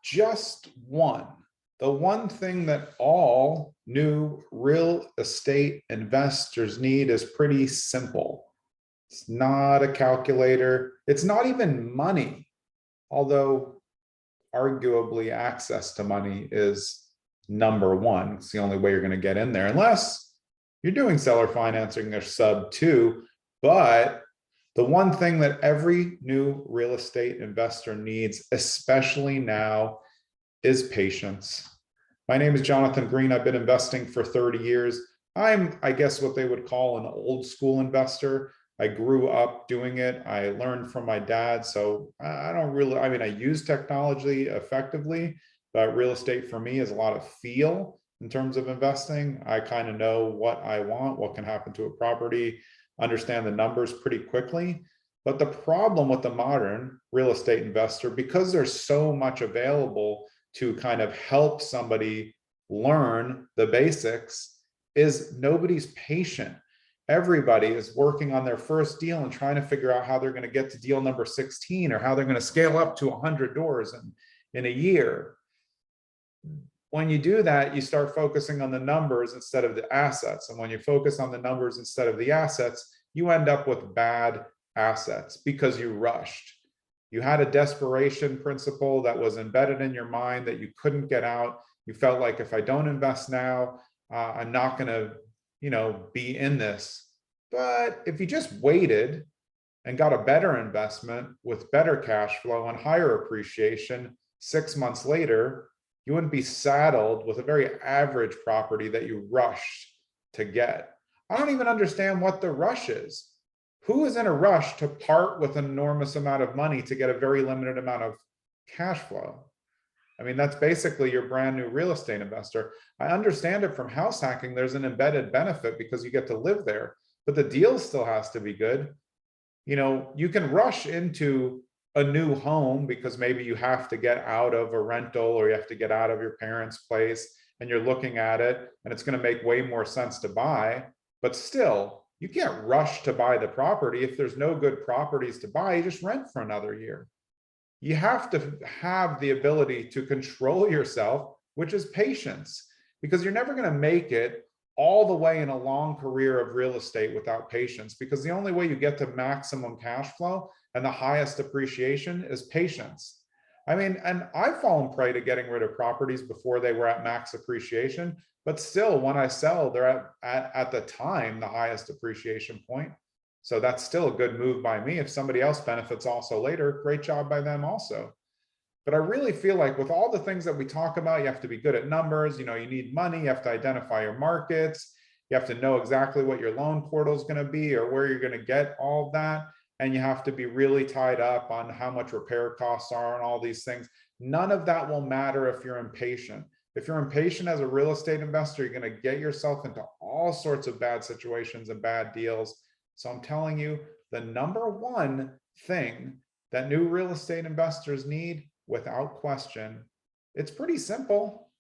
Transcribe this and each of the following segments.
just one. The one thing that all new real estate investors need is pretty simple. It's not a calculator. It's not even money, although arguably access to money is number one. It's the only way you're going to get in there, unless you're doing seller financing or sub two. But the one thing that every new real estate investor needs, especially now, is patience. My name is Jonathan Green. I've been investing for 30 years. I'm, I guess, what they would call an old school investor. I grew up doing it. I learned from my dad. So I don't really, I mean, I use technology effectively, but real estate for me is a lot of feel in terms of investing. I kind of know what I want, what can happen to a property, understand the numbers pretty quickly. But the problem with the modern real estate investor, because there's so much available to kind of help somebody learn the basics, is nobody's patient. Everybody is working on their first deal and trying to figure out how they're going to get to deal number 16 or how they're going to scale up to 100 doors in a year. When you do that, you start focusing on the numbers instead of the assets. And when you focus on the numbers instead of the assets, you end up with bad assets because you rushed. You had a desperation principle that was embedded in your mind that you couldn't get out. You felt like, if I don't invest now, I'm not going to, be in this. But if you just waited and got a better investment with better cash flow and higher appreciation 6 months later, you wouldn't be saddled with a very average property that you rushed to get. I don't even understand what the rush is. Who is in a rush to part with an enormous amount of money to get a very limited amount of cash flow? I mean, that's basically your brand new real estate investor. I understand it from house hacking. There's an embedded benefit because you get to live there, but the deal still has to be good. You can rush into a new home because maybe you have to get out of a rental or you have to get out of your parents' place and you're looking at it and it's going to make way more sense to buy. But still, you can't rush to buy the property. If there's no good properties to buy, you just rent for another year. You have to have the ability to control yourself, which is patience, because you're never going to make it all the way in a long career of real estate without patience, because the only way you get to maximum cash flow and the highest appreciation is patience. I mean, and I've fallen prey to getting rid of properties before they were at max appreciation, but still when I sell, they're at the time, the highest appreciation point. So that's still a good move by me. If somebody else benefits also later, great job by them also. But I really feel like with all the things that we talk about, you have to be good at numbers, you need money, you have to identify your markets, you have to know exactly what your loan portal is going to be or where you're going to get all of that. And you have to be really tied up on how much repair costs are and all these things. None of that will matter if you're impatient. If you're impatient as a real estate investor, you're going to get yourself into all sorts of bad situations and bad deals. So I'm telling you, the number one thing that new real estate investors need, without question, it's pretty simple.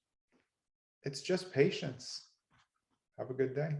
It's just patience. Have a good day.